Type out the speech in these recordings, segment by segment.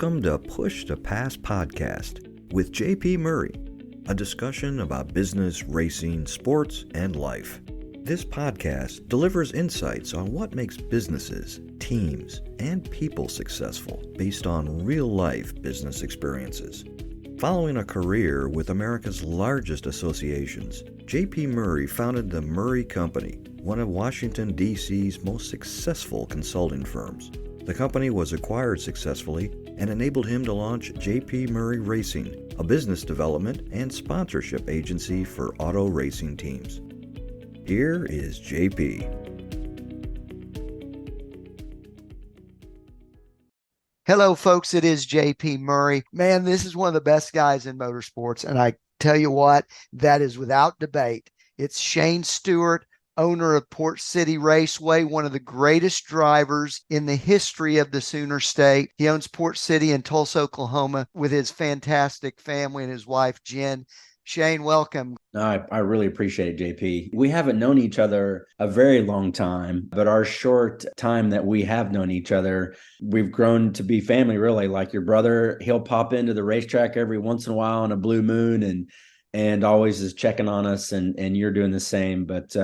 Welcome to Push to Pass podcast with JP Murray, a discussion about business, racing, sports, and life. This podcast delivers insights on what makes businesses, teams, and people successful based on real-life business experiences. Following a career with America's largest associations, JP Murray founded the Murray Company, one of Washington, D.C.'s most successful consulting firms. The company was acquired successfully and enabled him to launch JP Murray Racing, a business development and sponsorship agency for auto racing teams. Here is JP. Hello, folks. It is JP Murray. Man, this is one of the best guys in motorsports. And I tell you what, that is without debate. It's Shane Stewart, owner of Port City Raceway, one of the greatest drivers in the history of the Sooner State. He owns Port City in Tulsa, Oklahoma, with his fantastic family and his wife, Jen. Shane, welcome. I really appreciate it, JP. We haven't known each other a very long time, but our short time that we have known each other, we've grown to be family, really. Like your brother, he'll pop into the racetrack every once in a while on a blue moon and always is checking on us, and you're doing the same. But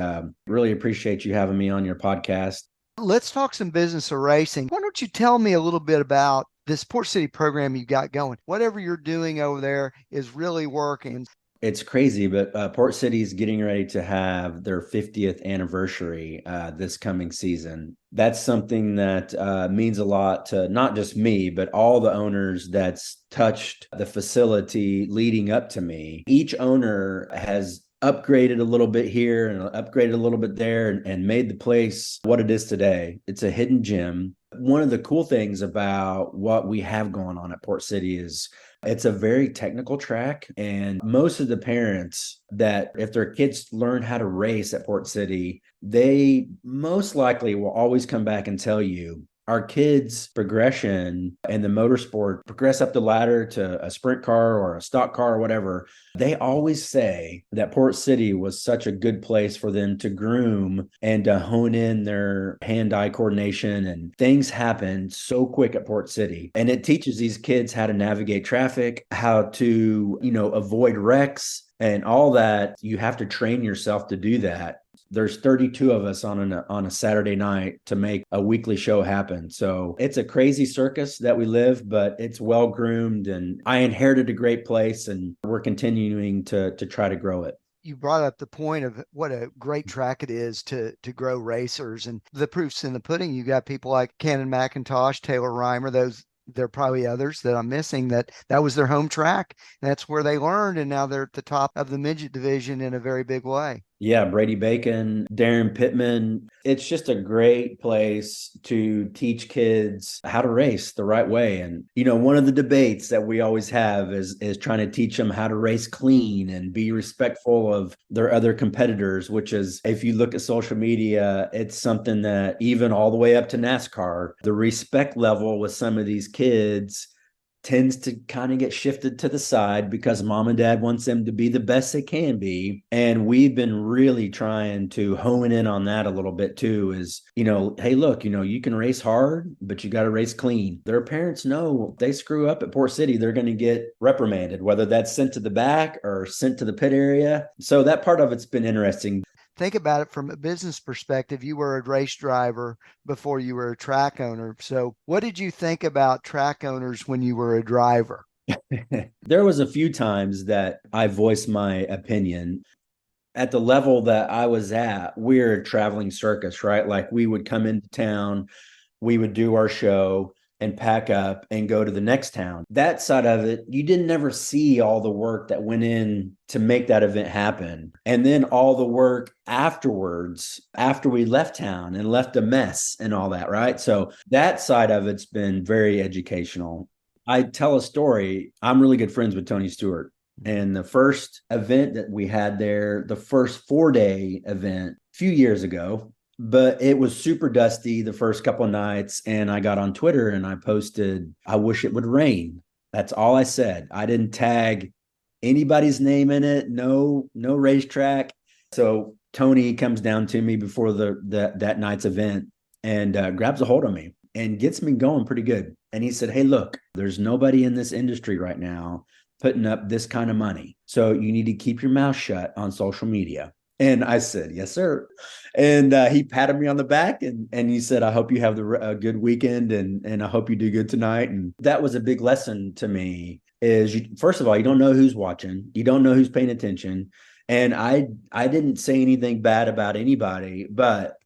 really appreciate you having me on your podcast. Let's talk some business of racing. Why don't you tell me a little bit about this Port City program you got going? Whatever you're doing over there is really working. It's crazy, but Port City is getting ready to have their 50th anniversary this coming season. That's something that means a lot to not just me, but all the owners that's touched the facility leading up to me. Each owner has upgraded a little bit here and upgraded a little bit there and made the place what it is today. It's a hidden gem. One of the cool things about what we have going on at Port City is it's a very technical track, and most of the parents that if their kids learn how to race at Port City, they most likely will always come back and tell you our kids' progression and the motorsport progress up the ladder to a sprint car or a stock car or whatever. They always say that Port City was such a good place for them to groom and to hone in their hand-eye coordination, and things happen so quick at Port City. And it teaches these kids how to navigate traffic, how to, avoid wrecks and all that. You have to train yourself to do that. There's 32 of us on a Saturday night to make a weekly show happen. So it's a crazy circus that we live, but it's well groomed, and I inherited a great place, and we're continuing to try to grow it. You brought up the point of what a great track it is to grow racers, and the proof's in the pudding. You got people like Cannon McIntosh, Taylor Reimer, there are probably others that I'm missing that was their home track. And that's where they learned. And now they're at the top of the midget division in a very big way. Yeah, Brady Bacon, Darren Pittman. It's just a great place to teach kids how to race the right way. And, one of the debates that we always have is trying to teach them how to race clean and be respectful of their other competitors, which is, if you look at social media, it's something that even all the way up to NASCAR, the respect level with some of these kids tends to kind of get shifted to the side because mom and dad wants them to be the best they can be. And we've been really trying to hone in on that a little bit too, is, hey, look, you can race hard, but you got to race clean. Their parents know if they screw up at Port City, they're going to get reprimanded, whether that's sent to the back or sent to the pit area. So that part of it's been interesting. Think about it from a business perspective. You were a race driver before you were a track owner. So what did you think about track owners when you were a driver? There was a few times that I voiced my opinion. At the level that I was at, we're a traveling circus, right? Like we would come into town, we would do our show and pack up and go to the next town. That side of it, you didn't ever see all the work that went in to make that event happen. And then all the work afterwards, after we left town and left a mess and all that, right? So that side of it's been very educational. I tell a story. I'm really good friends with Tony Stewart. And the first event that we had there, the first 4-day event a few years ago, but it was super dusty the first couple of nights. And I got on Twitter and I posted, I wish it would rain. That's all I said. I didn't tag anybody's name in it. No racetrack. So Tony comes down to me before that night's event and grabs a hold of me. and gets me going pretty good. And he said, hey, look, there's nobody in this industry right now putting up this kind of money. So you need to keep your mouth shut on social media. And I said, yes, sir. And he patted me on the back and he said, I hope you have a good weekend and I hope you do good tonight. And that was a big lesson to me is first of all, you don't know who's watching. You don't know who's paying attention. And I didn't say anything bad about anybody, but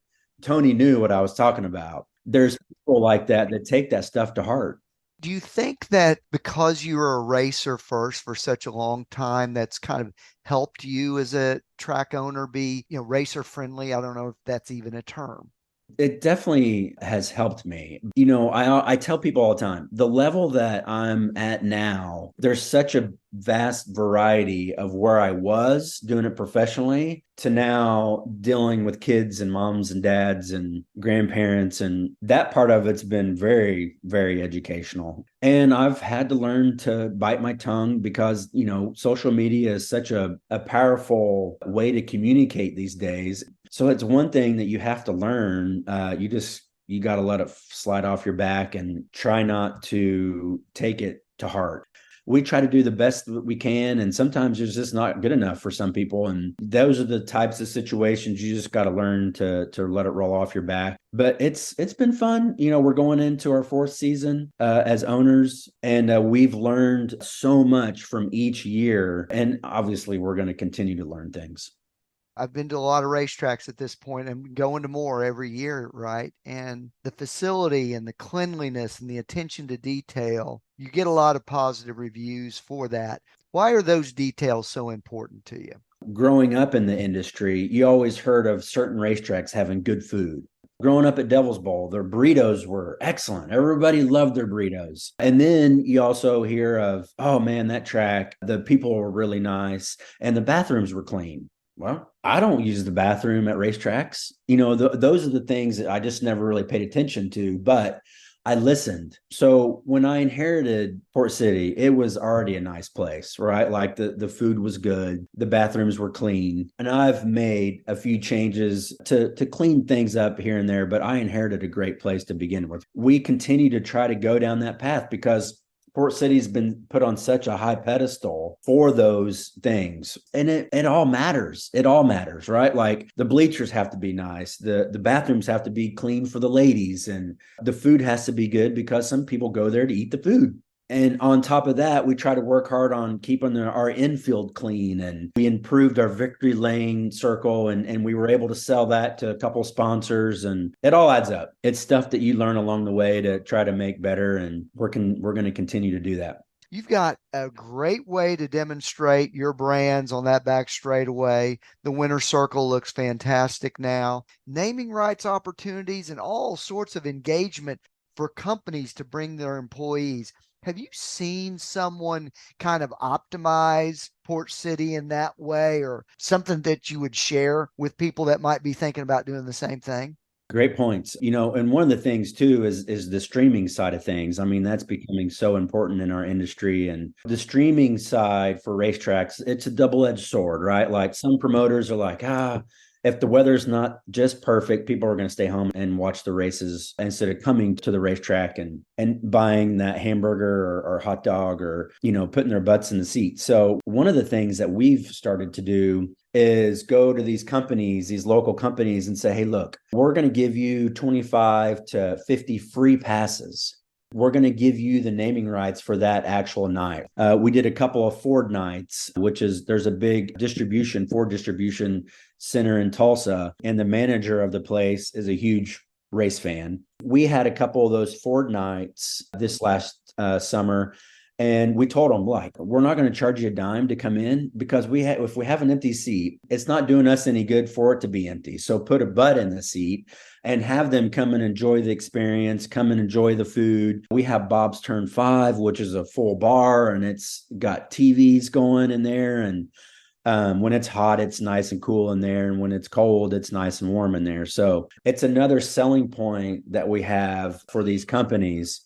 Tony knew what I was talking about. There's people like that take that stuff to heart. Do you think that because you were a racer first for such a long time, that's kind of helped you as a track owner be, racer friendly? I don't know if that's even a term. It definitely has helped me. I tell people all the time, the level that I'm at now, there's such a vast variety of where I was doing it professionally to now dealing with kids and moms and dads and grandparents. And that part of it's been very, very educational. And I've had to learn to bite my tongue because, social media is such a powerful way to communicate these days. So it's one thing that you have to learn. You got to let it slide off your back and try not to take it to heart. We try to do the best that we can. And sometimes it's just not good enough for some people. And those are the types of situations you just got to learn to let it roll off your back. But it's been fun. We're going into our 4th season as owners, and we've learned so much from each year. And obviously we're going to continue to learn things. I've been to a lot of racetracks at this point and going to more every year, right? And the facility and the cleanliness and the attention to detail, you get a lot of positive reviews for that. Why are those details so important to you? Growing up in the industry, you always heard of certain racetracks having good food. Growing up at Devil's Bowl, their burritos were excellent. Everybody loved their burritos. And then you also hear of, oh man, that track, the people were really nice and the bathrooms were clean. Well, I don't use the bathroom at racetracks. Those are the things that I just never really paid attention to, but I listened. So when I inherited Port City, it was already a nice place, right? Like the food was good. The bathrooms were clean. And I've made a few changes to clean things up here and there, but I inherited a great place to begin with. We continue to try to go down that path because Port City's been put on such a high pedestal for those things. And it all matters. It all matters, right? Like the bleachers have to be nice. The bathrooms have to be clean for the ladies. And the food has to be good because some people go there to eat the food. And on top of that, we try to work hard on keeping our infield clean. And we improved our victory lane circle and we were able to sell that to a couple sponsors. And it all adds up. It's stuff that you learn along the way to try to make better. And we're going to continue to do that. You've got a great way to demonstrate your brands on that back straightaway. The winner circle looks fantastic now. Naming rights opportunities and all sorts of engagement for companies to bring their employees. Have you seen someone kind of optimize Port City in that way, or something that you would share with people that might be thinking about doing the same thing? Great points. And one of the things too is the streaming side of things. I mean, that's becoming so important in our industry. And the streaming side for racetracks, it's a double-edged sword, right? Like some promoters are like, if the weather's not just perfect, people are going to stay home and watch the races instead of coming to the racetrack and buying that hamburger or hot dog or, putting their butts in the seat. So one of the things that we've started to do is go to these companies, these local companies, and say, hey, look, we're going to give you 25 to 50 free passes. We're going to give you the naming rights for that actual night. We did a couple of Ford nights, there's a big Ford distribution center in Tulsa, and the manager of the place is a huge race fan. We had a couple of those Ford nights this last summer. And we told them, like, we're not going to charge you a dime to come in because if we have an empty seat, it's not doing us any good for it to be empty. So put a butt in the seat and have them come and enjoy the experience, come and enjoy the food. We have Bob's Turn 5, which is a full bar, and it's got TVs going in there. And when it's hot, it's nice and cool in there. And when it's cold, it's nice and warm in there. So it's another selling point that we have for these companies.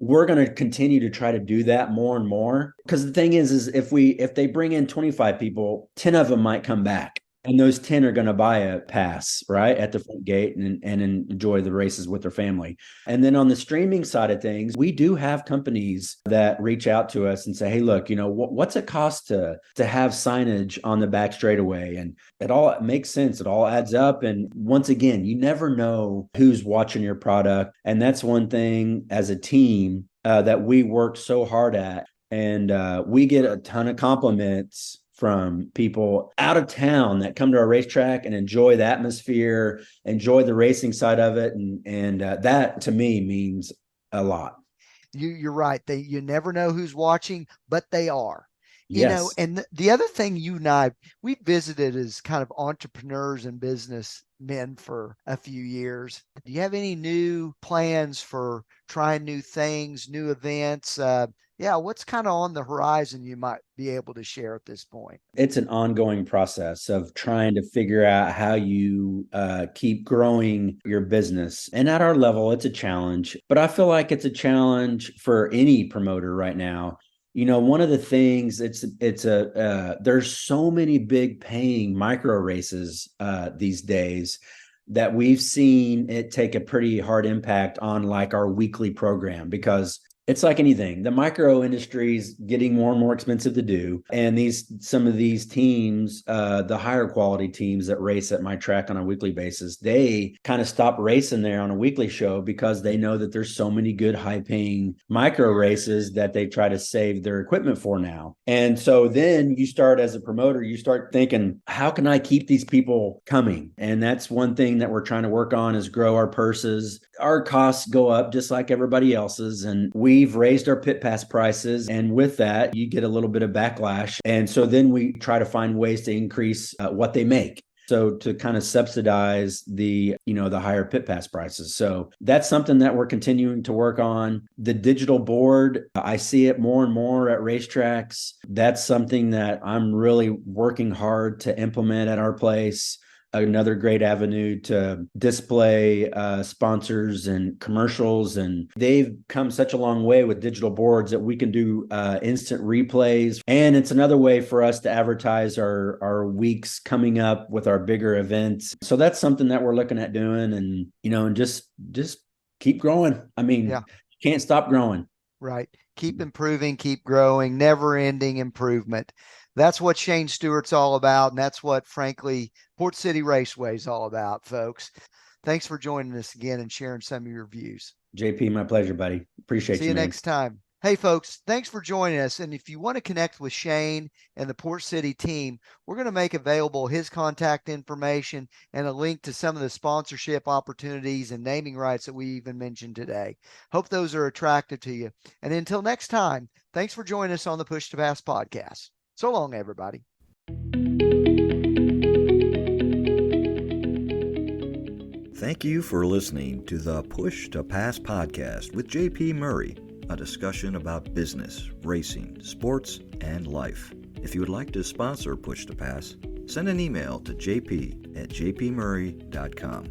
We're going to continue to try to do that more and more because the thing is if they bring in 25 people, 10 of them might come back. And those 10 are going to buy a pass, right, at the front gate and enjoy the races with their family. And then on the streaming side of things, we do have companies that reach out to us and say, hey, look, what's it cost to have signage on the back straightaway? And it all makes sense. It all adds up. And once again, you never know who's watching your product. And that's one thing as a team that we work so hard at. And we get a ton of compliments from people out of town that come to our racetrack and enjoy the atmosphere, enjoy the racing side of it. And that to me means a lot. You're right. You never know who's watching, but they are. Yes. And the other thing you and I, we visited as kind of entrepreneurs and businessmen for a few years. Do you have any new plans for trying new things, new events? What's kind of on the horizon you might be able to share at this point? It's an ongoing process of trying to figure out how you keep growing your business. And at our level, it's a challenge, but I feel like it's a challenge for any promoter right now. One of the things there's so many big paying micro races these days that we've seen it take a pretty hard impact on like our weekly program, because it's like anything. The micro industry is getting more and more expensive to do. And some of these teams, the higher quality teams that race at my track on a weekly basis, they kind of stop racing there on a weekly show because they know that there's so many good high paying micro races that they try to save their equipment for now. And so then you start as a promoter, you start thinking, how can I keep these people coming? And that's one thing that we're trying to work on, is grow our purses. Our costs go up just like everybody else's. And we've raised our pit pass prices. And with that, you get a little bit of backlash. And so then we try to find ways to increase what they make. So to kind of subsidize the higher pit pass prices. So that's something that we're continuing to work on. The digital board, I see it more and more at racetracks. That's something that I'm really working hard to implement at our place. Another great avenue to display sponsors and commercials. And they've come such a long way with digital boards that we can do instant replays. And it's another way for us to advertise our weeks coming up with our bigger events. So that's something that we're looking at doing, and just keep growing. I mean, You can't stop growing. Right. Keep improving, keep growing, never ending improvement. That's what Shane Stewart's all about. And that's what, frankly, Port City Raceway is all about, folks. Thanks for joining us again and sharing some of your views. JP, my pleasure, buddy. Appreciate you. See you next time. Hey, folks, thanks for joining us. And if you want to connect with Shane and the Port City team, we're going to make available his contact information and a link to some of the sponsorship opportunities and naming rights that we even mentioned today. Hope those are attractive to you. And until next time, thanks for joining us on the Push to Pass podcast. So long, everybody. Thank you for listening to the Push to Pass podcast with JP Murray, a discussion about business, racing, sports, and life. If you would like to sponsor Push to Pass, send an email to jp@jpmurray.com.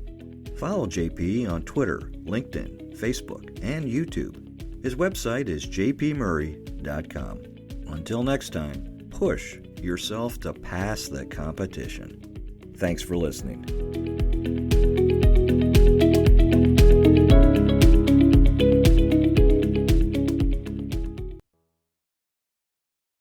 Follow JP on Twitter, LinkedIn, Facebook, and YouTube. His website is jpmurray.com. Until next time, push yourself to pass the competition. Thanks for listening.